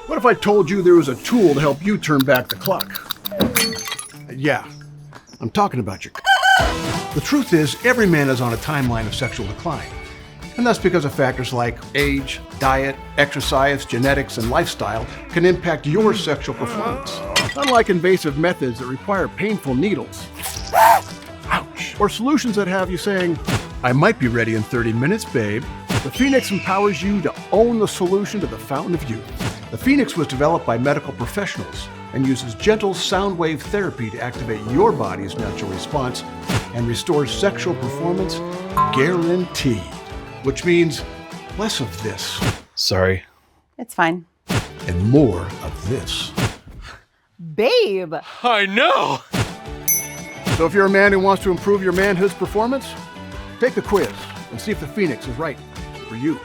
What if I told you there was a tool to help you turn back the clock? Yeah, I'm talking about your... The truth is, every man is on a timeline of sexual decline. And that's because of factors like age, diet, exercise, genetics, and lifestyle can impact your sexual performance. Unlike invasive methods that require painful needles. Ouch. Or solutions that have you saying, I might be ready in 30 minutes, babe. The Phoenix empowers you to own the solution to the fountain of youth. The Phoenix was developed by medical professionals and uses gentle sound wave therapy to activate your body's natural response and restore sexual performance guaranteed. Which means less of this. Sorry. It's fine. And more of this. Babe! I know! So if you're a man who wants to improve your manhood's performance, take the quiz and see if the Phoenix is right for you.